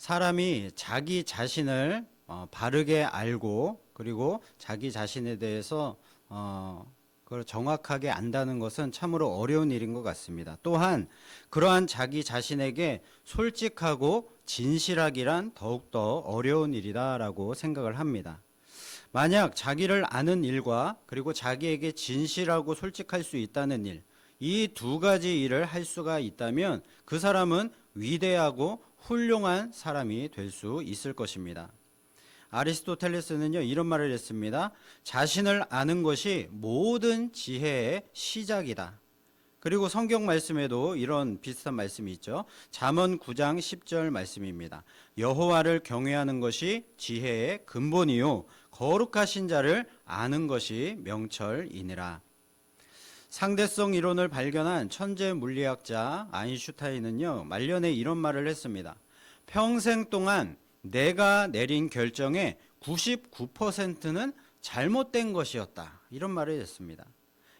사람이 자기 자신을 바르게 알고 그리고 자기 자신에 대해서 그걸 정확하게 안다는 것은 참으로 어려운 일인 것 같습니다. 또한 그러한 자기 자신에게 솔직하고 진실하기란 더욱더 어려운 일이다라고 생각을 합니다. 만약 자기를 아는 일과 그리고 자기에게 진실하고 솔직할 수 있다는 일, 이 두 가지 일을 할 수가 있다면 그 사람은 위대하고 훌륭한 사람이 될 수 있을 것입니다. 아리스토텔레스는요, 이런 말을 했습니다. 자신을 아는 것이 모든 지혜의 시작이다. 그리고 성경 말씀에도 이런 비슷한 말씀이 있죠. 잠언 9장 10절 말씀입니다. 여호와를 경외하는 것이 지혜의 근본이요 거룩하신 자를 아는 것이 명철이니라. 상대성 이론을 발견한 천재 물리학자 아인슈타인은요, 말년에 이런 말을 했습니다. 평생 동안 내가 내린 결정의 99%는 잘못된 것이었다. 이런 말을 했습니다.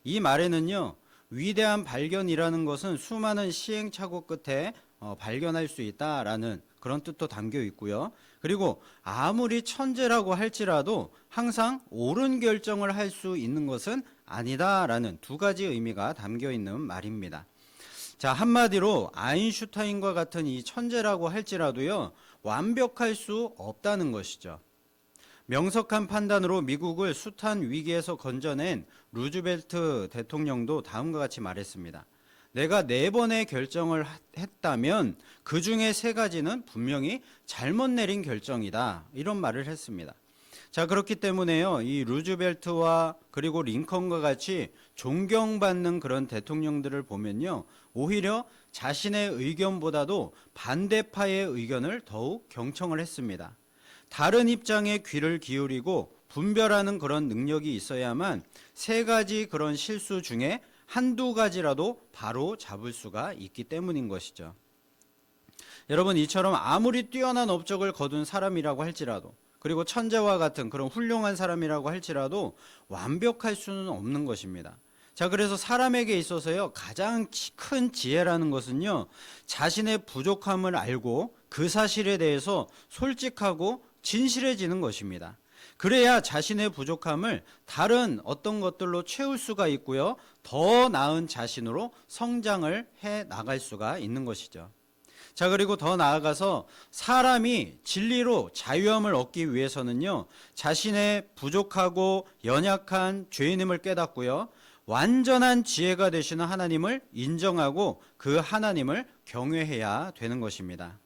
이 말에는요, 위대한 발견이라는 것은 수많은 시행착오 끝에 발견할 수 있다라는 그런 뜻도 담겨 있고요. 그리고 아무리 천재라고 할지라도 항상 옳은 결정을 할 수 있는 것은 아니다라는 두 가지 의미가 담겨 있는 말입니다. 자, 한마디로 아인슈타인과 같은 이 천재라고 할지라도요, 완벽할 수 없다는 것이죠. 명석한 판단으로 미국을 숱한 위기에서 건져낸 루즈벨트 대통령도 다음과 같이 말했습니다. 내가 4번의 결정을 했다면 그 중에 3가지는 분명히 잘못 내린 결정이다. 이런 말을 했습니다. 자, 그렇기 때문에요, 이 루즈벨트와 그리고 링컨과 같이 존경받는 그런 대통령들을 보면요, 오히려 자신의 의견보다도 반대파의 의견을 더욱 경청을 했습니다. 다른 입장에 귀를 기울이고 분별하는 그런 능력이 있어야만 3가지 그런 실수 중에 한두 가지라도 바로 잡을 수가 있기 때문인 것이죠. 여러분, 이처럼 아무리 뛰어난 업적을 거둔 사람이라고 할지라도 그리고 천재와 같은 그런 훌륭한 사람이라고 할지라도 완벽할 수는 없는 것입니다. 자, 그래서 사람에게 있어서요, 가장 큰 지혜라는 것은요, 자신의 부족함을 알고 그 사실에 대해서 솔직하고 진실해지는 것입니다. 그래야 자신의 부족함을 다른 어떤 것들로 채울 수가 있고요, 더 나은 자신으로 성장을 해 나갈 수가 있는 것이죠. 자, 그리고 더 나아가서 사람이 진리로 자유함을 얻기 위해서는요, 자신의 부족하고 연약한 죄인임을 깨닫고요, 완전한 지혜가 되시는 하나님을 인정하고 그 하나님을 경외해야 되는 것입니다.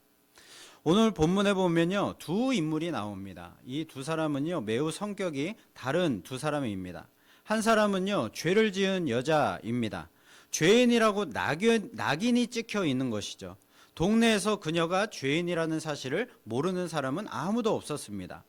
오늘 본문에 보면요, 2 인물이 나옵니다. 이 2 사람은요, 매우 성격이 다른 2 사람입니다. 한 사람은요, 죄를 지은 여자입니다. 죄인이라고 낙인이 찍혀 있는 것이죠. 동네에서 그녀가 죄인이라는 사실을 모르는 사람은 아무도 없었습니다.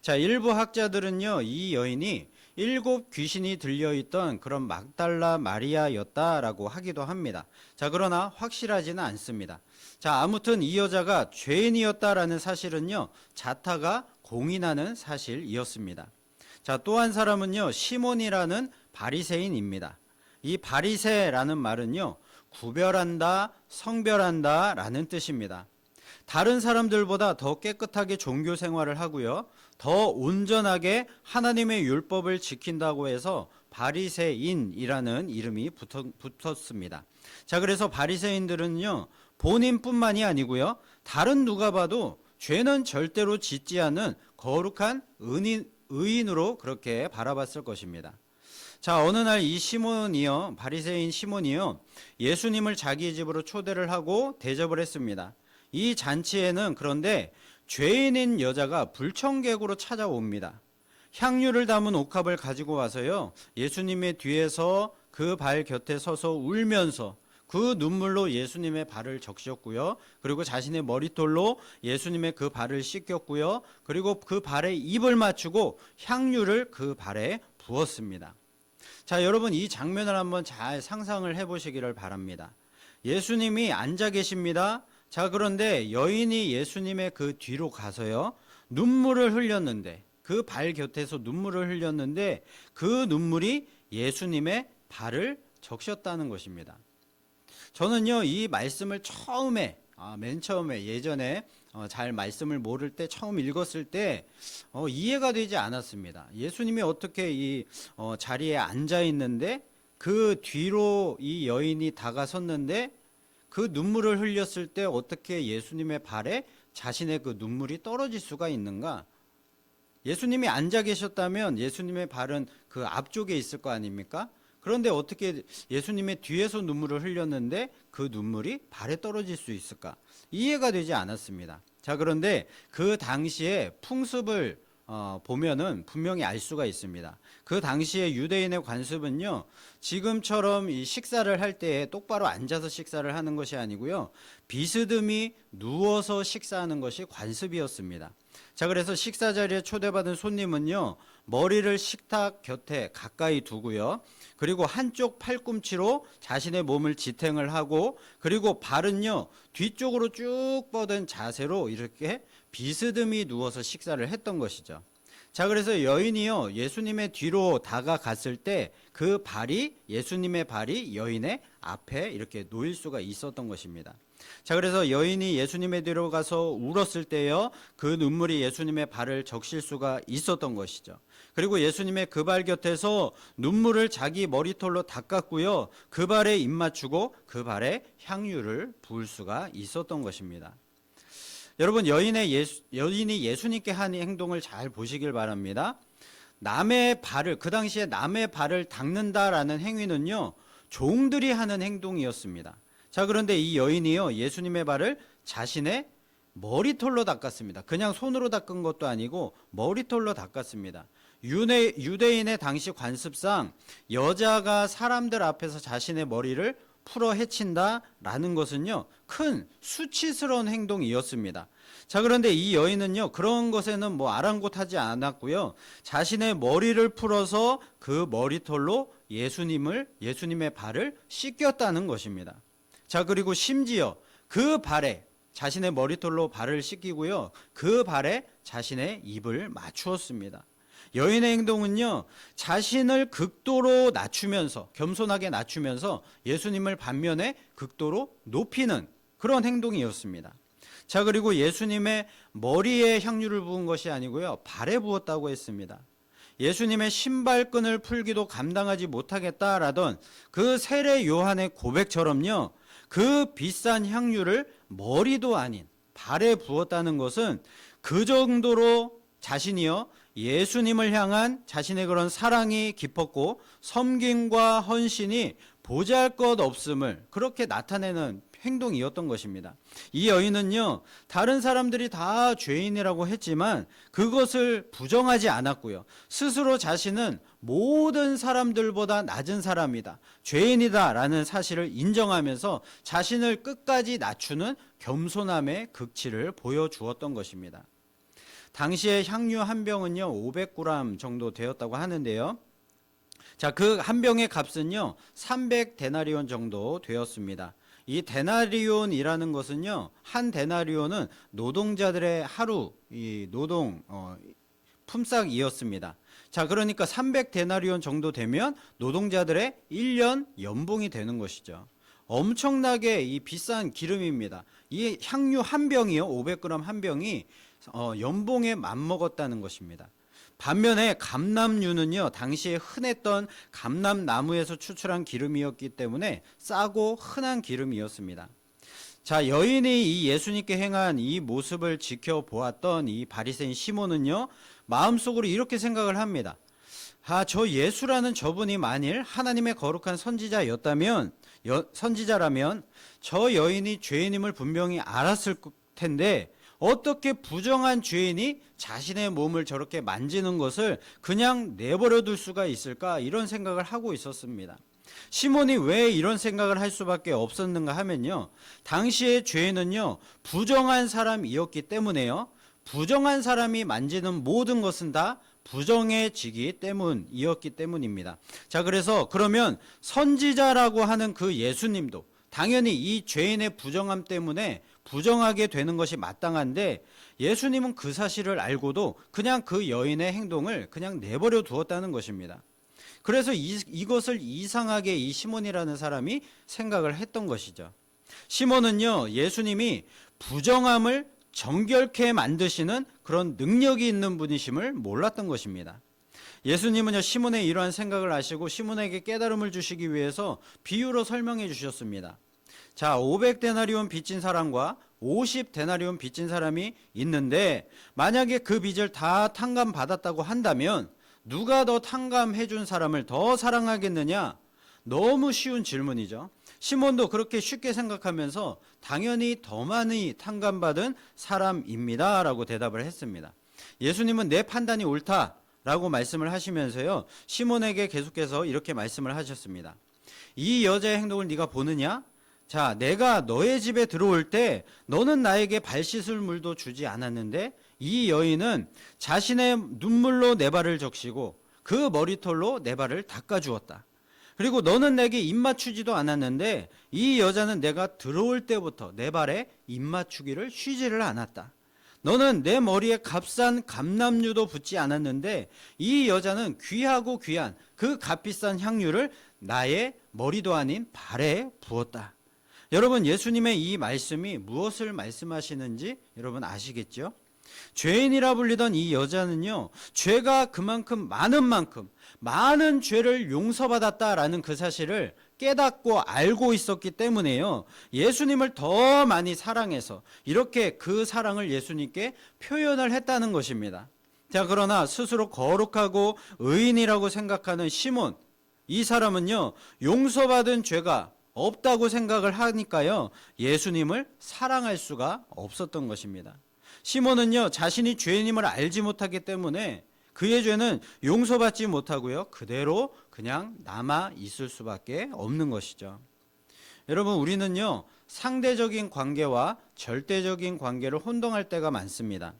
자, 일부 학자들은요, 이 여인이 7 귀신이 들려있던 그런 막달라 마리아였다라고 하기도 합니다. 자, 그러나 확실하지는 않습니다. 자, 아무튼 이 여자가 죄인이었다라는 사실은요, 자타가 공인하는 사실이었습니다. 자, 또 한 사람은요, 시몬이라는 바리새인입니다. 이 바리새라는 말은요, 구별한다, 성별한다 라는 뜻입니다. 다른 사람들보다 더 깨끗하게 종교 생활을 하고요, 더 온전하게 하나님의 율법을 지킨다고 해서 바리새인이라는 이름이 붙었습니다. 자, 그래서 바리새인들은요, 본인뿐만이 아니고요, 다른 누가 봐도 죄는 절대로 짓지 않는 거룩한 의인으로 그렇게 바라봤을 것입니다. 자, 어느 날 이 시몬이요, 바리새인 시몬이요, 예수님을 자기 집으로 초대를 하고 대접을 했습니다. 이 잔치에는 그런데 죄인인 여자가 불청객으로 찾아옵니다. 향유를 담은 옥합을 가지고 와서요, 예수님의 뒤에서 그 발 곁에 서서 울면서 그 눈물로 예수님의 발을 적셨고요, 그리고 자신의 머리털로 예수님의 그 발을 씻겼고요, 그리고 그 발에 입을 맞추고 향유를 그 발에 부었습니다. 자, 여러분, 이 장면을 한번 잘 상상을 해보시기를 바랍니다. 예수님이 앉아 계십니다. 자, 그런데 여인이 예수님의 그 뒤로 가서요, 눈물을 흘렸는데, 그 발 곁에서 눈물을 흘렸는데 그 눈물이 예수님의 발을 적셨다는 것입니다. 저는요, 이 말씀을 맨 처음에 예전에 잘 말씀을 모를 때 처음 읽었을 때 이해가 되지 않았습니다. 예수님이 어떻게 이 자리에 앉아 있는데 그 뒤로 이 여인이 다가섰는데 그 눈물을 흘렸을 때 어떻게 예수님의 발에 자신의 그 눈물이 떨어질 수가 있는가? 예수님이 앉아 계셨다면 예수님의 발은 그 앞쪽에 있을 거 아닙니까? 그런데 어떻게 예수님의 뒤에서 눈물을 흘렸는데 그 눈물이 발에 떨어질 수 있을까? 이해가 되지 않았습니다. 자, 그런데 그 당시에 풍습을 보면은 분명히 알 수가 있습니다. 그 당시에 유대인의 관습은요, 지금처럼 이 식사를 할 때 똑바로 앉아서 식사를 하는 것이 아니고요, 비스듬히 누워서 식사하는 것이 관습이었습니다. 자, 그래서 식사 자리에 초대받은 손님은요, 머리를 식탁 곁에 가까이 두고요, 그리고 한쪽 팔꿈치로 자신의 몸을 지탱을 하고, 그리고 발은요, 뒤쪽으로 쭉 뻗은 자세로 이렇게 비스듬히 누워서 식사를 했던 것이죠. 자, 그래서 여인이요, 예수님의 뒤로 다가갔을 때 그 발이, 예수님의 발이 여인의 앞에 이렇게 놓일 수가 있었던 것입니다. 자, 그래서 여인이 예수님의 뒤로 가서 울었을 때요, 그 눈물이 예수님의 발을 적실 수가 있었던 것이죠. 그리고 예수님의 그 발 곁에서 눈물을 자기 머리털로 닦았고요, 그 발에 입 맞추고 그 발에 향유를 부을 수가 있었던 것입니다. 여러분, 여인이 예수님께 한 행동을 잘 보시길 바랍니다. 남의 발을, 그 당시에 남의 발을 닦는다라는 행위는요, 종들이 하는 행동이었습니다. 자, 그런데 이 여인이요, 예수님의 발을 자신의 머리털로 닦았습니다. 그냥 손으로 닦은 것도 아니고 머리털로 닦았습니다. 유대인의 당시 관습상 여자가 사람들 앞에서 자신의 머리를 풀어 헤친다라는 것은요, 큰 수치스러운 행동이었습니다. 자, 그런데 이 여인은요, 그런 것에는 뭐 아랑곳하지 않았고요, 자신의 머리를 풀어서 그 머리털로 예수님의 발을 씻겼다는 것입니다. 자, 그리고 심지어 그 발에 자신의 머리털로 발을 씻기고요, 그 발에 자신의 입을 맞추었습니다. 여인의 행동은요, 자신을 극도로 낮추면서, 겸손하게 낮추면서 예수님을 반면에 극도로 높이는 그런 행동이었습니다. 자, 그리고 예수님의 머리에 향유를 부은 것이 아니고요, 발에 부었다고 했습니다. 예수님의 신발끈을 풀기도 감당하지 못하겠다라던 그 세례 요한의 고백처럼요, 그 비싼 향유를 머리도 아닌 발에 부었다는 것은 그 정도로 자신이요, 예수님을 향한 자신의 그런 사랑이 깊었고 섬김과 헌신이 보잘것없음을 그렇게 나타내는 행동이었던 것입니다. 이 여인은요, 다른 사람들이 다 죄인이라고 했지만 그것을 부정하지 않았고요, 스스로 자신은 모든 사람들보다 낮은 사람이다, 죄인이다 라는 사실을 인정하면서 자신을 끝까지 낮추는 겸손함의 극치를 보여주었던 것입니다. 당시에 향유 한 병은요, 500g 정도 되었다고 하는데요, 자, 그 한 병의 값은요, 300데나리온 정도 되었습니다. 이 데나리온이라는 것은요, 한 데나리온은 노동자들의 하루 이 노동 품삯이었습니다. 자, 그러니까 300데나리온 정도 되면 노동자들의 1년 연봉이 되는 것이죠. 엄청나게 이 비싼 기름입니다. 이 향유 한 병이요, 500g 한 병이 연봉에 맞먹었다는 것입니다. 반면에 감람유는요, 당시에 흔했던 감람나무에서 추출한 기름이었기 때문에 싸고 흔한 기름이었습니다. 자, 여인이 이 예수님께 행한 이 모습을 지켜보았던 이 바리새인 시몬은요, 마음속으로 이렇게 생각을 합니다. 저 예수라는 저분이 만일 하나님의 거룩한 선지자라면 저 여인이 죄인임을 분명히 알았을 텐데 어떻게 부정한 죄인이 자신의 몸을 저렇게 만지는 것을 그냥 내버려 둘 수가 있을까, 이런 생각을 하고 있었습니다. 시몬이 왜 이런 생각을 할 수밖에 없었는가 하면요, 당시의 죄인은요, 부정한 사람이었기 때문에요, 부정한 사람이 만지는 모든 것은 다 부정해지기 때문이었기 때문입니다. 자, 그래서 그러면 선지자라고 하는 그 예수님도 당연히 이 죄인의 부정함 때문에 부정하게 되는 것이 마땅한데, 예수님은 그 사실을 알고도 그냥 그 여인의 행동을 그냥 내버려 두었다는 것입니다. 그래서 이것을 이상하게 이 시몬이라는 사람이 생각을 했던 것이죠. 시몬은요, 예수님이 부정함을 정결케 만드시는 그런 능력이 있는 분이심을 몰랐던 것입니다. 예수님은요, 시몬의 이러한 생각을 아시고 시몬에게 깨달음을 주시기 위해서 비유로 설명해 주셨습니다. 자, 500데나리온 빚진 사람과 50데나리온 빚진 사람이 있는데 만약에 그 빚을 다 탕감받았다고 한다면 누가 더 탕감해 준 사람을 더 사랑하겠느냐? 너무 쉬운 질문이죠. 시몬도 그렇게 쉽게 생각하면서 당연히 더 많이 탕감받은 사람입니다 라고 대답을 했습니다. 예수님은 내 판단이 옳다 라고 말씀을 하시면서요, 시몬에게 계속해서 이렇게 말씀을 하셨습니다. 이 여자의 행동을 네가 보느냐? 자, 내가 너의 집에 들어올 때 너는 나에게 발 씻을 물도 주지 않았는데 이 여인은 자신의 눈물로 내 발을 적시고 그 머리털로 내 발을 닦아주었다. 그리고 너는 내게 입 맞추지도 않았는데 이 여자는 내가 들어올 때부터 내 발에 입 맞추기를 쉬지를 않았다. 너는 내 머리에 값싼 감람류도 붓지 않았는데 이 여자는 귀하고 귀한 그 값비싼 향유를 나의 머리도 아닌 발에 부었다. 여러분, 예수님의 이 말씀이 무엇을 말씀하시는지 여러분 아시겠죠? 죄인이라 불리던 이 여자는요, 죄가 그만큼 많은 죄를 용서받았다라는 그 사실을 깨닫고 알고 있었기 때문에요, 예수님을 더 많이 사랑해서 이렇게 그 사랑을 예수님께 표현을 했다는 것입니다. 자, 그러나 스스로 거룩하고 의인이라고 생각하는 시몬, 이 사람은요, 용서받은 죄가 없다고 생각을 하니까요, 예수님을 사랑할 수가 없었던 것입니다. 시몬은요, 자신이 죄인임을 알지 못하기 때문에 그의 죄는 용서받지 못하고요, 그대로 그냥 남아 있을 수밖에 없는 것이죠. 여러분, 우리는요, 상대적인 관계와 절대적인 관계를 혼동할 때가 많습니다.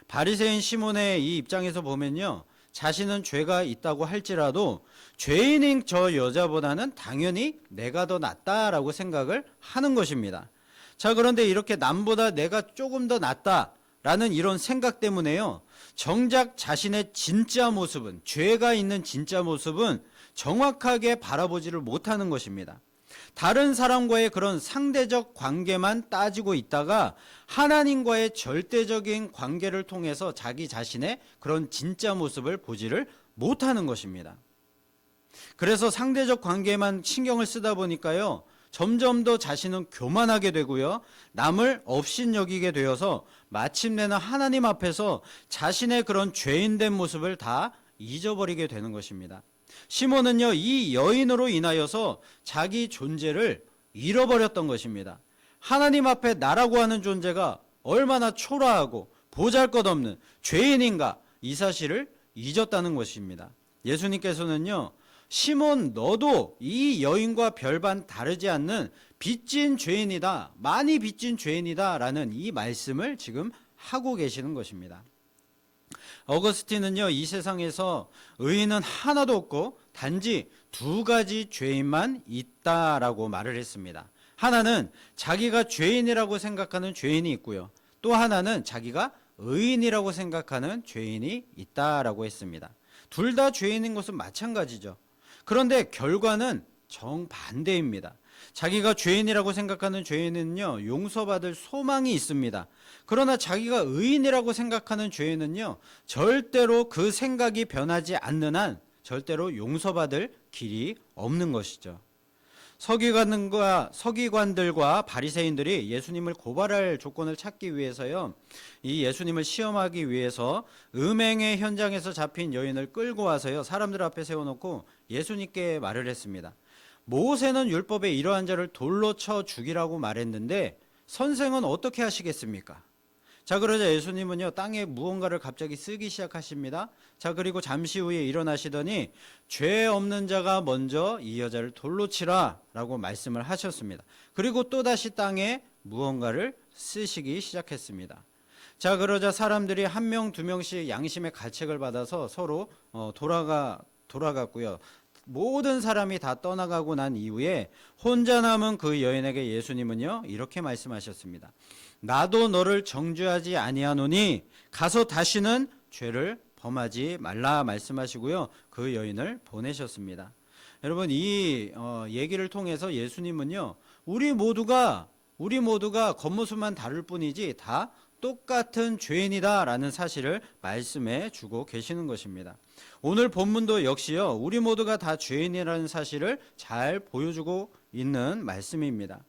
바리새인 시몬의 이 입장에서 보면요, 자신은 죄가 있다고 할지라도 죄인인 저 여자보다는 당연히 내가 더 낫다라고 생각을 하는 것입니다. 자, 그런데 이렇게 남보다 내가 조금 더 낫다라는 이런 생각 때문에요, 정작 자신의 진짜 모습은, 죄가 있는 진짜 모습은 정확하게 바라보지를 못하는 것입니다. 다른 사람과의 그런 상대적 관계만 따지고 있다가 하나님과의 절대적인 관계를 통해서 자기 자신의 그런 진짜 모습을 보지를 못하는 것입니다. 그래서 상대적 관계만 신경을 쓰다 보니까요, 점점 더 자신은 교만하게 되고요, 남을 업신여기게 되어서 마침내는 하나님 앞에서 자신의 그런 죄인된 모습을 다 잊어버리게 되는 것입니다. 시몬은요, 이 여인으로 인하여서 자기 존재를 잃어버렸던 것입니다. 하나님 앞에 나라고 하는 존재가 얼마나 초라하고 보잘것없는 죄인인가, 이 사실을 잊었다는 것입니다. 예수님께서는요, 시몬, 너도 이 여인과 별반 다르지 않는 빚진 죄인이다, 많이 빚진 죄인이다 라는 이 말씀을 지금 하고 계시는 것입니다. 어거스틴은요, 이 세상에서 의인은 하나도 없고 단지 두 가지 죄인만 있다라고 말을 했습니다. 하나는 자기가 죄인이라고 생각하는 죄인이 있고요, 또 하나는 자기가 의인이라고 생각하는 죄인이 있다라고 했습니다. 둘 다 죄인인 것은 마찬가지죠. 그런데 결과는 정반대입니다. 자기가 죄인이라고 생각하는 죄인은요, 용서받을 소망이 있습니다. 그러나 자기가 의인이라고 생각하는 죄인은요, 절대로 그 생각이 변하지 않는 한 절대로 용서받을 길이 없는 것이죠. 서기관들과 바리새인들이 예수님을 고발할 조건을 찾기 위해서요, 이 예수님을 시험하기 위해서 음행의 현장에서 잡힌 여인을 끌고 와서요, 사람들 앞에 세워놓고 예수님께 말을 했습니다. 모세는 율법에 이러한 자를 돌로 쳐 죽이라고 말했는데 선생은 어떻게 하시겠습니까? 자, 그러자 예수님은요, 땅에 무언가를 갑자기 쓰기 시작하십니다. 자, 그리고 잠시 후에 일어나시더니 죄 없는 자가 먼저 이 여자를 돌로 치라 라고 말씀을 하셨습니다. 그리고 또다시 땅에 무언가를 쓰시기 시작했습니다. 자, 그러자 사람들이 한 명, 두 명씩 양심의 가책을 받아서 서로 돌아갔고요. 모든 사람이 다 떠나가고 난 이후에 혼자 남은 그 여인에게 예수님은요, 이렇게 말씀하셨습니다. 나도 너를 정죄하지 아니하노니 가서 다시는 죄를 범하지 말라 말씀하시고요, 그 여인을 보내셨습니다. 여러분, 이 얘기를 통해서 예수님은요, 우리 모두가 겉모습만 다를 뿐이지 다 똑같은 죄인이다라는 사실을 말씀해 주고 계시는 것입니다. 오늘 본문도 역시요, 우리 모두가 다 죄인이라는 사실을 잘 보여주고 있는 말씀입니다.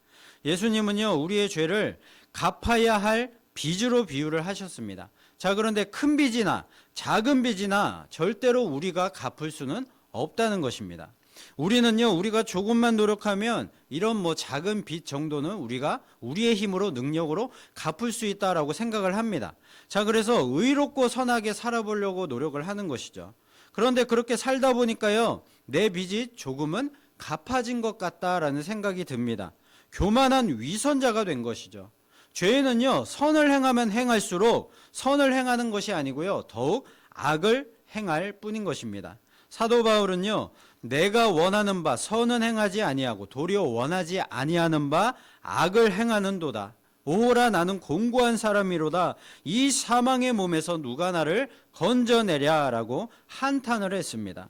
예수님은요, 우리의 죄를 갚아야 할 빚으로 비유를 하셨습니다. 자, 그런데 큰 빚이나 작은 빚이나 절대로 우리가 갚을 수는 없다는 것입니다. 우리는요, 우리가 조금만 노력하면 이런 작은 빚 정도는 우리가 우리의 힘으로 능력으로 갚을 수 있다라고 생각을 합니다. 자, 그래서 의롭고 선하게 살아보려고 노력을 하는 것이죠. 그런데 그렇게 살다 보니까요, 내 빚이 조금은 갚아진 것 같다라는 생각이 듭니다. 교만한 위선자가 된 것이죠. 죄는요, 선을 행하면 행할수록 선을 행하는 것이 아니고요, 더욱 악을 행할 뿐인 것입니다. 사도 바울은요, 내가 원하는 바 선은 행하지 아니하고 도리어 원하지 아니하는 바 악을 행하는도다. 오호라, 나는 공고한 사람이로다. 이 사망의 몸에서 누가 나를 건져내랴라고 한탄을 했습니다.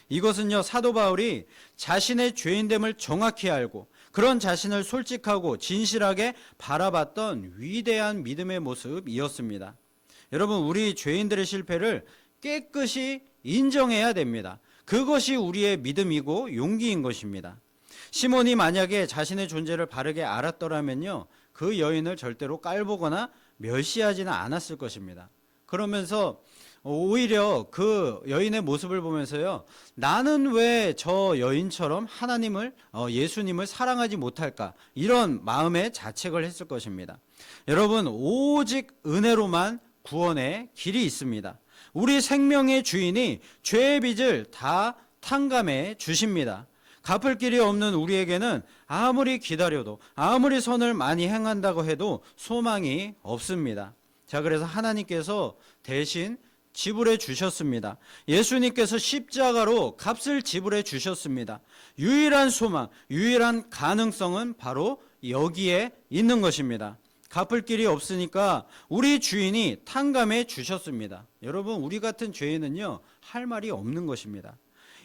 이것은요, 사도 바울이 자신의 죄인됨을 정확히 알고 그런 자신을 솔직하고 진실하게 바라봤던 위대한 믿음의 모습이었습니다. 여러분, 우리 죄인들의 실패를 깨끗이 인정해야 됩니다. 그것이 우리의 믿음이고 용기인 것입니다. 시몬이 만약에 자신의 존재를 바르게 알았더라면요, 그 여인을 절대로 깔보거나 멸시하지는 않았을 것입니다. 그러면서 오히려 그 여인의 모습을 보면서요, 나는 왜 저 여인처럼 하나님을, 예수님을 사랑하지 못할까, 이런 마음에 자책을 했을 것입니다. 여러분, 오직 은혜로만 구원의 길이 있습니다. 우리 생명의 주인이 죄의 빚을 다 탕감해 주십니다. 갚을 길이 없는 우리에게는 아무리 기다려도, 아무리 선을 많이 행한다고 해도 소망이 없습니다. 자, 그래서 하나님께서 대신 지불해 주셨습니다. 예수님께서 십자가로 값을 지불해 주셨습니다. 유일한 소망, 유일한 가능성은 바로 여기에 있는 것입니다. 갚을 길이 없으니까 우리 주인이 탕감해 주셨습니다. 여러분, 우리 같은 죄인은요, 할 말이 없는 것입니다.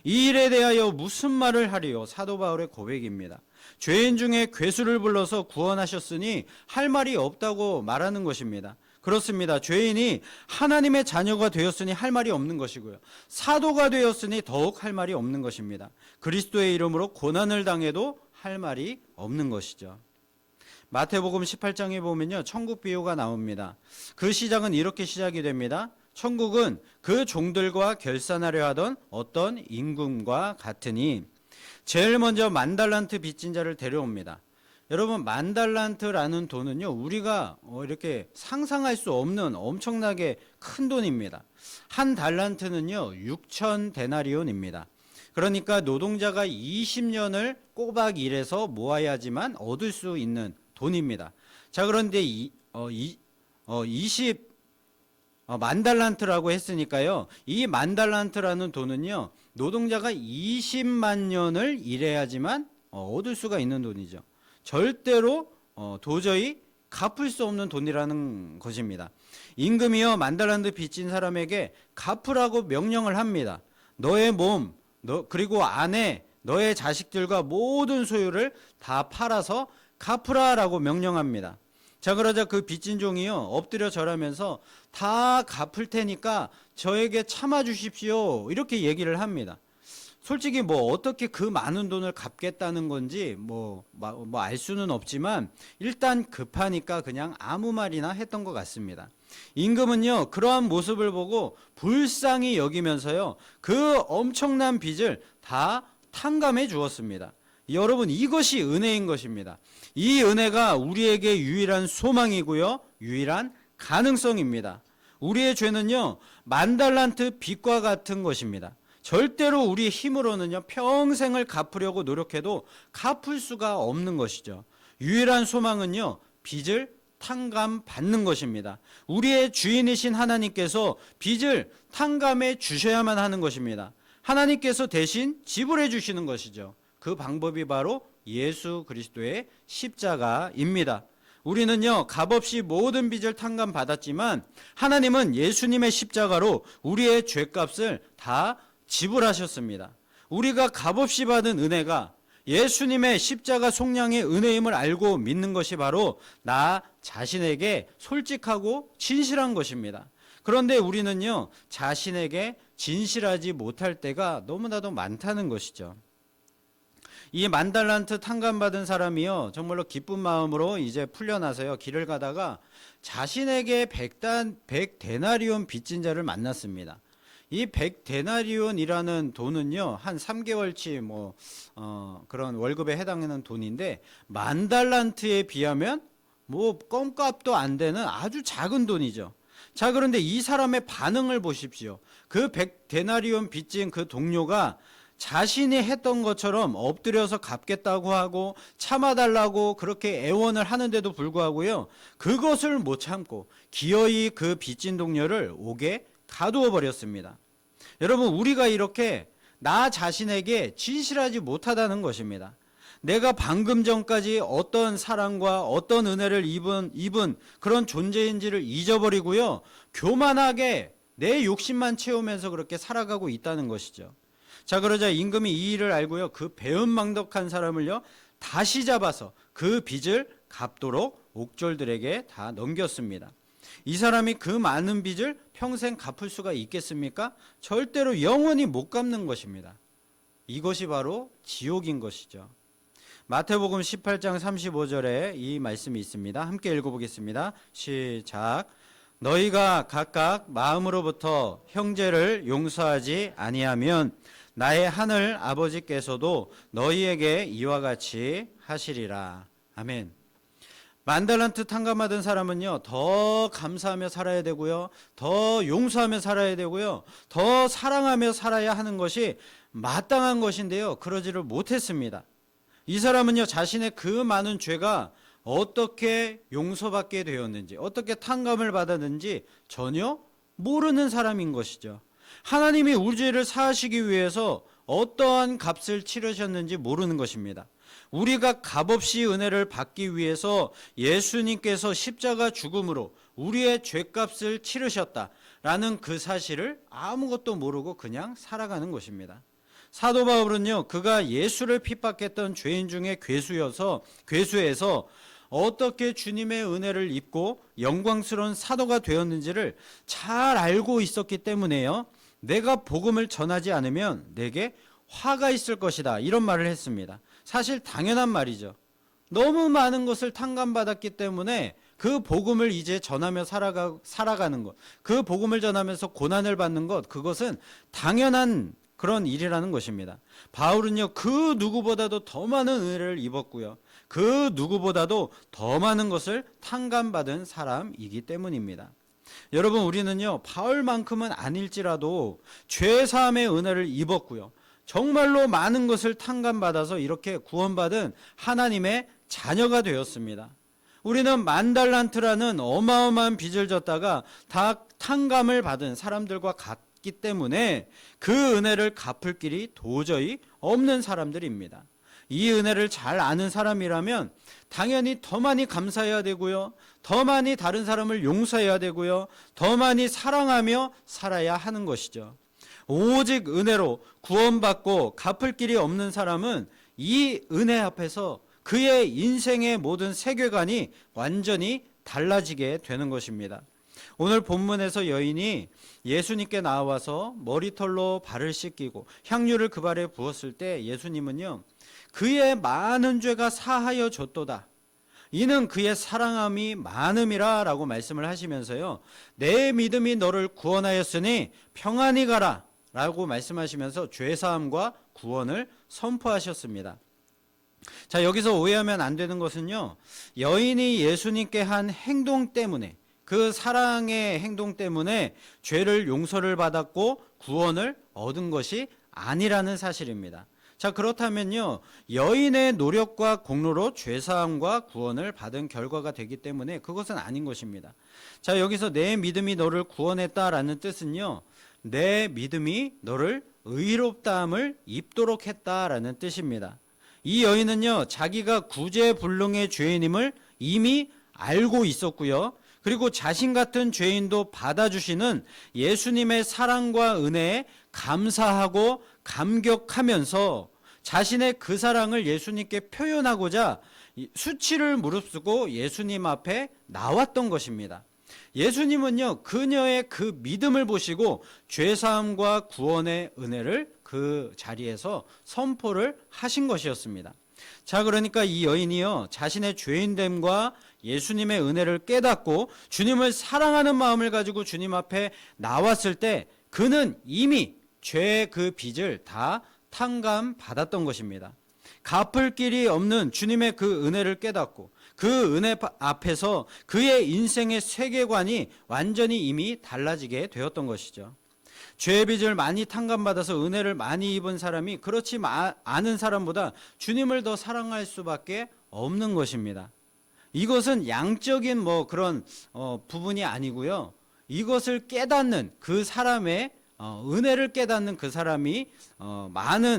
이 일에 대하여 무슨 말을 하리요? 사도 바울의 고백입니다. 죄인 중에 괴수를 불러서 구원하셨으니 할 말이 없다고 말하는 것입니다. 그렇습니다. 죄인이 하나님의 자녀가 되었으니 할 말이 없는 것이고요, 사도가 되었으니 더욱 할 말이 없는 것입니다. 그리스도의 이름으로 고난을 당해도 할 말이 없는 것이죠. 마태복음 18장에 보면요, 천국 비유가 나옵니다. 그 시작은 이렇게 시작이 됩니다. 천국은 그 종들과 결산하려 하던 어떤 임금과 같으니 제일 먼저 10,000달란트 빚진 자를 데려옵니다. 여러분, 10,000달란트라는 돈은요, 우리가 이렇게 상상할 수 없는 엄청나게 큰 돈입니다. 한 달란트는요, 6,000데나리온입니다. 그러니까 노동자가 20년을 꼬박 일해서 모아야지만 얻을 수 있는 돈입니다. 자, 그런데 10,000달란트라고 했으니까요, 이 10,000달란트라는 돈은요, 노동자가 20만 년을 일해야지만 얻을 수가 있는 돈이죠. 절대로 도저히 갚을 수 없는 돈이라는 것입니다. 임금이요, 10,000달란트 빚진 사람에게 갚으라고 명령을 합니다. 너의 몸, 그리고 아내, 너의 자식들과 모든 소유를 다 팔아서 갚으라라고 명령합니다. 자, 그러자 그 빚진 종이요, 엎드려 절하면서 다 갚을 테니까 저에게 참아 주십시오, 이렇게 얘기를 합니다. 솔직히 어떻게 그 많은 돈을 갚겠다는 건지 알 수는 없지만 일단 급하니까 그냥 아무 말이나 했던 것 같습니다. 임금은요, 그러한 모습을 보고 불쌍히 여기면서요, 그 엄청난 빚을 다 탕감해 주었습니다. 여러분, 이것이 은혜인 것입니다. 이 은혜가 우리에게 유일한 소망이고요, 유일한 가능성입니다. 우리의 죄는요, 10,000달란트 빚과 같은 것입니다. 절대로 우리 힘으로는요, 평생을 갚으려고 노력해도 갚을 수가 없는 것이죠. 유일한 소망은요, 빚을 탕감받는 것입니다. 우리의 주인이신 하나님께서 빚을 탕감해 주셔야만 하는 것입니다. 하나님께서 대신 지불해 주시는 것이죠. 그 방법이 바로 예수 그리스도의 십자가입니다. 우리는요, 값없이 모든 빚을 탕감받았지만 하나님은 예수님의 십자가로 우리의 죄값을 다 지불하셨습니다. 우리가 값없이 받은 은혜가 예수님의 십자가 속량의 은혜임을 알고 믿는 것이 바로 나 자신에게 솔직하고 진실한 것입니다. 그런데 우리는요, 자신에게 진실하지 못할 때가 너무나도 많다는 것이죠. 이 10,000달란트 탕감받은 사람이요, 정말로 기쁜 마음으로 이제 풀려나서요, 길을 가다가 자신에게 100데나리온 빚진 자를 만났습니다. 이 100데나리온이라는 돈은요, 한 3개월치 그런 월급에 해당하는 돈인데, 10,000달란트에 비하면 껌값도 안 되는 아주 작은 돈이죠. 자, 그런데 이 사람의 반응을 보십시오. 그 100데나리온 빚진 그 동료가 자신이 했던 것처럼 엎드려서 갚겠다고 하고 참아달라고 그렇게 애원을 하는데도 불구하고요, 그것을 못 참고 기어이 그 빚진 동료를 옥에 가두어 버렸습니다. 여러분, 우리가 이렇게 나 자신에게 진실하지 못하다는 것입니다. 내가 방금 전까지 어떤 사랑과 어떤 은혜를 입은 그런 존재인지를 잊어버리고요, 교만하게 내 욕심만 채우면서 그렇게 살아가고 있다는 것이죠. 자, 그러자 임금이 이 일을 알고요, 그 배은망덕한 사람을요 다시 잡아서 그 빚을 갚도록 옥졸들에게 다 넘겼습니다. 이 사람이 그 많은 빚을 평생 갚을 수가 있겠습니까? 절대로 영원히 못 갚는 것입니다. 이것이 바로 지옥인 것이죠. 마태복음 18장 35절에 이 말씀이 있습니다. 함께 읽어보겠습니다. 시작. 너희가 각각 마음으로부터 형제를 용서하지 아니하면 나의 하늘 아버지께서도 너희에게 이와 같이 하시리라. 아멘. 10,000달란트 탕감받은 사람은요, 더 감사하며 살아야 되고요, 더 용서하며 살아야 되고요, 더 사랑하며 살아야 하는 것이 마땅한 것인데요, 그러지를 못했습니다. 이 사람은요, 자신의 그 많은 죄가 어떻게 용서받게 되었는지, 어떻게 탕감을 받았는지 전혀 모르는 사람인 것이죠. 하나님이 우리 죄를 사하시기 위해서 어떠한 값을 치르셨는지 모르는 것입니다. 우리가 값없이 은혜를 받기 위해서 예수님께서 십자가 죽음으로 우리의 죄값을 치르셨다라는 그 사실을 아무것도 모르고 그냥 살아가는 것입니다. 사도 바울은요, 그가 예수를 핍박했던 죄인 중에 괴수에서 어떻게 주님의 은혜를 입고 영광스러운 사도가 되었는지를 잘 알고 있었기 때문에요, 내가 복음을 전하지 않으면 내게 화가 있을 것이다, 이런 말을 했습니다. 사실 당연한 말이죠. 너무 많은 것을 탕감받았기 때문에 그 복음을 이제 전하며 살아가는 것, 그 복음을 전하면서 고난을 받는 것, 그것은 당연한 그런 일이라는 것입니다. 바울은요, 그 누구보다도 더 많은 은혜를 입었고요, 그 누구보다도 더 많은 것을 탕감받은 사람이기 때문입니다. 여러분, 우리는요, 바울만큼은 아닐지라도 죄사함의 은혜를 입었고요, 정말로 많은 것을 탕감받아서 이렇게 구원받은 하나님의 자녀가 되었습니다. 우리는 10,000달란트라는 어마어마한 빚을 졌다가 다 탕감을 받은 사람들과 같기 때문에 그 은혜를 갚을 길이 도저히 없는 사람들입니다. 이 은혜를 잘 아는 사람이라면 당연히 더 많이 감사해야 되고요, 더 많이 다른 사람을 용서해야 되고요, 더 많이 사랑하며 살아야 하는 것이죠. 오직 은혜로 구원받고 갚을 길이 없는 사람은 이 은혜 앞에서 그의 인생의 모든 세계관이 완전히 달라지게 되는 것입니다. 오늘 본문에서 여인이 예수님께 나와서 머리털로 발을 씻기고 향유를 그 발에 부었을 때 예수님은요, 그의 많은 죄가 사하여 줬도다, 이는 그의 사랑함이 많음이라 라고 말씀을 하시면서요, 내 믿음이 너를 구원하였으니 평안히 가라 라고 말씀하시면서 죄사함과 구원을 선포하셨습니다. 자, 여기서 오해하면 안 되는 것은요, 여인이 예수님께 한 행동 때문에, 그 사랑의 행동 때문에 죄를 용서를 받았고 구원을 얻은 것이 아니라는 사실입니다. 자, 그렇다면요, 여인의 노력과 공로로 죄사함과 구원을 받은 결과가 되기 때문에 그것은 아닌 것입니다. 자, 여기서 내 믿음이 너를 구원했다라는 뜻은요, 내 믿음이 너를 의롭다함을 입도록 했다라는 뜻입니다. 이 여인은요, 자기가 구제불능의 죄인임을 이미 알고 있었고요, 그리고 자신 같은 죄인도 받아주시는 예수님의 사랑과 은혜에 감사하고 감격하면서 자신의 그 사랑을 예수님께 표현하고자 수치를 무릅쓰고 예수님 앞에 나왔던 것입니다. 예수님은요, 그녀의 그 믿음을 보시고 죄사함과 구원의 은혜를 그 자리에서 선포를 하신 것이었습니다. 자, 그러니까 이 여인이요, 자신의 죄인됨과 예수님의 은혜를 깨닫고 주님을 사랑하는 마음을 가지고 주님 앞에 나왔을 때 그는 이미 죄의 그 빚을 다 탕감받았던 것입니다. 갚을 길이 없는 주님의 그 은혜를 깨닫고 그 은혜 앞에서 그의 인생의 세계관이 완전히 이미 달라지게 되었던 것이죠. 죄의 빚을 많이 탕감받아서 은혜를 많이 입은 사람이 그렇지 않은 사람보다 주님을 더 사랑할 수밖에 없는 것입니다. 이것은 양적인 그런 부분이 아니고요. 이것을 깨닫는 그 사람의 은혜를 깨닫는 그 사람이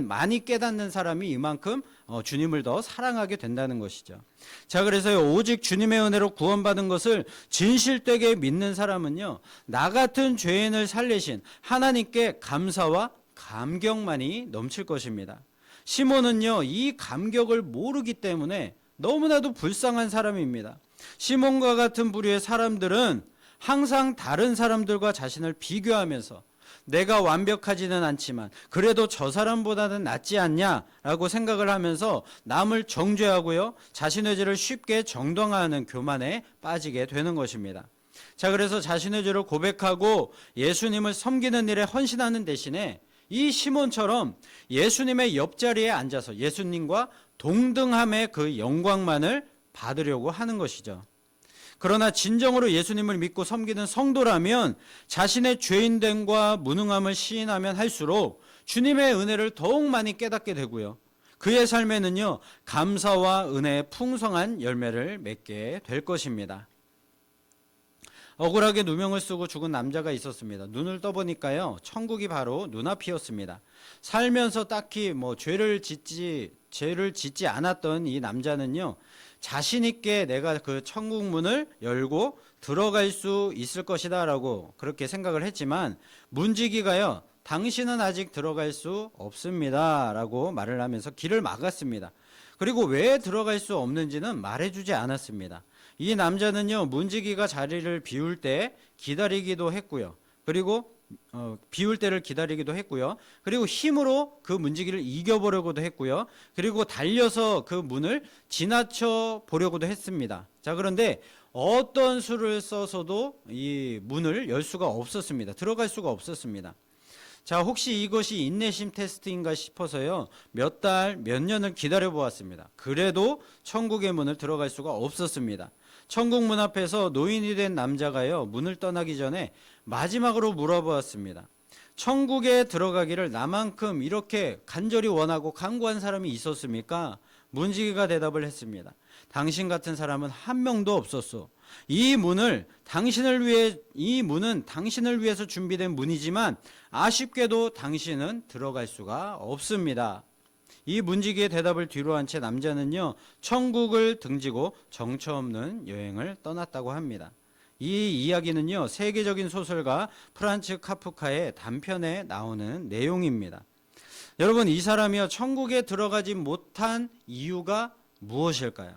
많이 깨닫는 사람이 이만큼 주님을 더 사랑하게 된다는 것이죠. 자, 그래서요, 오직 주님의 은혜로 구원받은 것을 진실되게 믿는 사람은요, 나 같은 죄인을 살리신 하나님께 감사와 감격만이 넘칠 것입니다. 시몬은요, 이 감격을 모르기 때문에 너무나도 불쌍한 사람입니다. 시몬과 같은 부류의 사람들은 항상 다른 사람들과 자신을 비교하면서 내가 완벽하지는 않지만 그래도 저 사람보다는 낫지 않냐라고 생각을 하면서 남을 정죄하고요, 자신의 죄를 쉽게 정당화하는 교만에 빠지게 되는 것입니다. 자, 그래서 자신의 죄를 고백하고 예수님을 섬기는 일에 헌신하는 대신에 이 시몬처럼 예수님의 옆자리에 앉아서 예수님과 동등함의 그 영광만을 받으려고 하는 것이죠. 그러나 진정으로 예수님을 믿고 섬기는 성도라면 자신의 죄인됨과 무능함을 시인하면 할수록 주님의 은혜를 더욱 많이 깨닫게 되고요, 그의 삶에는요, 감사와 은혜의 풍성한 열매를 맺게 될 것입니다. 억울하게 누명을 쓰고 죽은 남자가 있었습니다. 눈을 떠보니까요, 천국이 바로 눈앞이었습니다. 살면서 딱히 죄를 짓지 않았던 이 남자는요, 자신 있게 내가 그 천국 문을 열고 들어갈 수 있을 것이다 라고 그렇게 생각을 했지만, 문지기가요, 당신은 아직 들어갈 수 없습니다 라고 말을 하면서 길을 막았습니다. 그리고 왜 들어갈 수 없는지는 말해주지 않았습니다. 이 남자는요, 문지기가 자리를 비울 때 기다리기도 했고요, 그리고 비울 때를 기다리기도 했고요, 그리고 힘으로 그 문지기를 이겨보려고도 했고요, 그리고 달려서 그 문을 지나쳐 보려고도 했습니다. 자, 그런데 어떤 수를 써서도 이 문을 열 수가 없었습니다. 들어갈 수가 없었습니다. 자, 혹시 이것이 인내심 테스트인가 싶어서요, 몇 달, 몇 년을 기다려 보았습니다. 그래도 천국의 문을 들어갈 수가 없었습니다. 천국 문 앞에서 노인이 된 남자가요, 문을 떠나기 전에 마지막으로 물어보았습니다. 천국에 들어가기를 나만큼 이렇게 간절히 원하고 간구한 사람이 있었습니까? 문지기가 대답을 했습니다. 당신 같은 사람은 한 명도 없었소. 이 문은 당신을 위해서 준비된 문이지만 아쉽게도 당신은 들어갈 수가 없습니다. 이 문지기의 대답을 뒤로 한 채 남자는요, 천국을 등지고 정처 없는 여행을 떠났다고 합니다. 이 이야기는요, 세계적인 소설가 프란츠 카프카의 단편에 나오는 내용입니다. 여러분, 이 사람이요, 천국에 들어가지 못한 이유가 무엇일까요?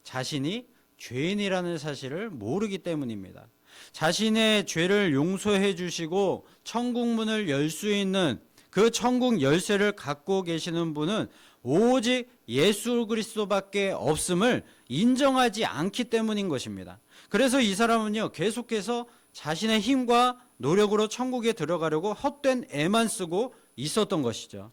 자신이 죄인이라는 사실을 모르기 때문입니다. 자신의 죄를 용서해 주시고 천국 문을 열 수 있는 그 천국 열쇠를 갖고 계시는 분은 오직 예수 그리스도밖에 없음을 인정하지 않기 때문인 것입니다. 그래서 이 사람은요, 계속해서 자신의 힘과 노력으로 천국에 들어가려고 헛된 애만 쓰고 있었던 것이죠.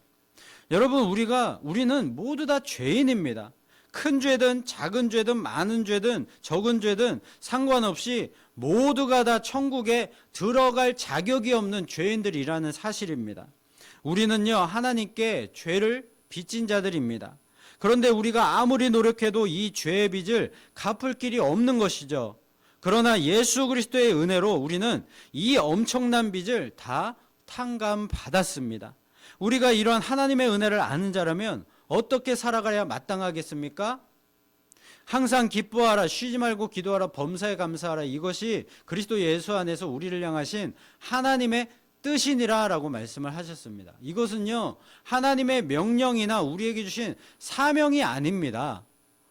여러분, 우리는 모두 다 죄인입니다. 큰 죄든 작은 죄든 많은 죄든 적은 죄든 상관없이 모두가 다 천국에 들어갈 자격이 없는 죄인들이라는 사실입니다. 우리는요, 하나님께 죄를 빚진 자들입니다. 그런데 우리가 아무리 노력해도 이 죄의 빚을 갚을 길이 없는 것이죠. 그러나 예수 그리스도의 은혜로 우리는 이 엄청난 빚을 다 탕감받았습니다. 우리가 이러한 하나님의 은혜를 아는 자라면 어떻게 살아가야 마땅하겠습니까? 항상 기뻐하라, 쉬지 말고 기도하라, 범사에 감사하라. 이것이 그리스도 예수 안에서 우리를 향하신 하나님의 뜻이니라라고 말씀을 하셨습니다. 이것은요, 하나님의 명령이나 우리에게 주신 사명이 아닙니다.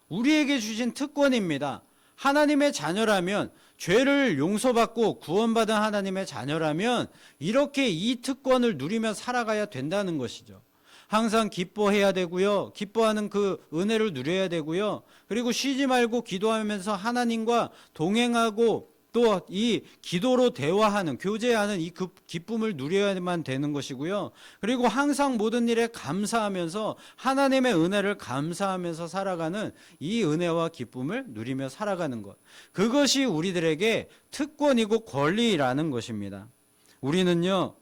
우리에게 주신 특권입니다. 하나님의 자녀라면, 죄를 용서받고 구원받은 하나님의 자녀라면 이렇게 이 특권을 누리며 살아가야 된다는 것이죠. 항상 기뻐해야 되고요. 기뻐하는 그 은혜를 누려야 되고요. 그리고 쉬지 말고 기도하면서 하나님과 동행하고 또 이 기도로 대화하는, 교제하는 이 기쁨을 누려야만 되는 것이고요. 그리고 항상 모든 일에 감사하면서 하나님의 은혜를 감사하면서 살아가는 이 은혜와 기쁨을 누리며 살아가는 것. 그것이 우리들에게 특권이고 권리라는 것입니다. 우리는요,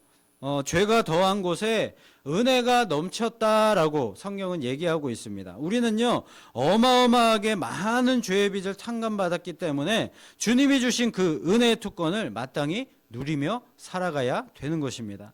죄가 더한 곳에 은혜가 넘쳤다라고 성경은 얘기하고 있습니다. 우리는요, 어마어마하게 많은 죄의 빚을 탕감받았기 때문에 주님이 주신 그 은혜의 특권을 마땅히 누리며 살아가야 되는 것입니다.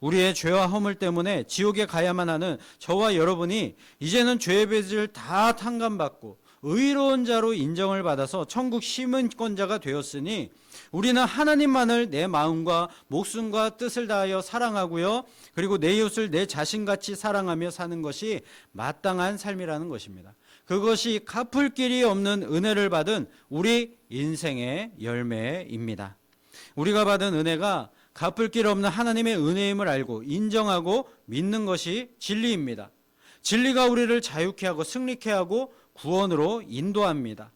우리의 죄와 허물 때문에 지옥에 가야만 하는 저와 여러분이 이제는 죄의 빚을 다 탕감받고 의로운 자로 인정을 받아서 천국 시민권자가 되었으니 우리는 하나님만을 내 마음과 목숨과 뜻을 다하여 사랑하고요. 그리고 내 이웃을 내 자신같이 사랑하며 사는 것이 마땅한 삶이라는 것입니다. 그것이 갚을 길이 없는 은혜를 받은 우리 인생의 열매입니다. 우리가 받은 은혜가 갚을 길 없는 하나님의 은혜임을 알고 인정하고 믿는 것이 진리입니다. 진리가 우리를 자유케 하고 승리케 하고 구원으로 인도합니다.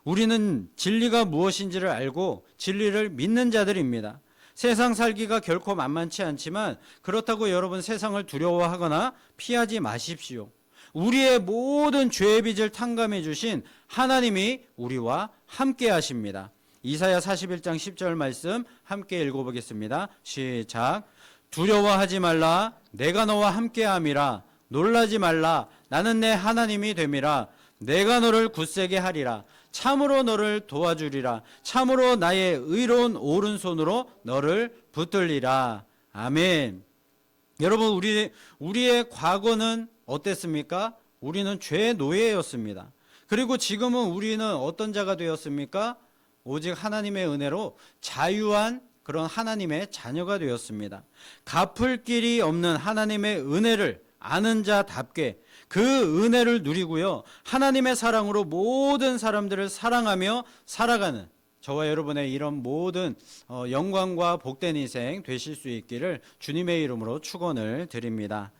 우리는 진리가 무엇인지를 알고 진리를 믿는 자들입니다. 세상 살기가 결코 만만치 않지만 그렇다고 여러분 세상을 두려워하거나 피하지 마십시오. 우리의 모든 죄의 빚을 탕감해 주신 하나님이 우리와 함께 하십니다. 이사야 41장 10절 말씀 함께 읽어보겠습니다. 시작. 두려워하지 말라. 내가 너와 함께함이라. 놀라지 말라. 나는 내 하나님이 됨이라. 내가 너를 굳세게 하리라. 참으로 너를 도와주리라. 참으로 나의 의로운 오른손으로 너를 붙들리라. 아멘. 여러분, 우리의 과거는 어땠습니까? 우리는 죄의 노예였습니다. 그리고 지금은 우리는 어떤 자가 되었습니까? 오직 하나님의 은혜로 자유한 그런 하나님의 자녀가 되었습니다. 갚을 길이 없는 하나님의 은혜를 아는 자답게 그 은혜를 누리고요. 하나님의 사랑으로 모든 사람들을 사랑하며 살아가는 저와 여러분의 이런 모든 영광과 복된 인생 되실 수 있기를 주님의 이름으로 축원을 드립니다.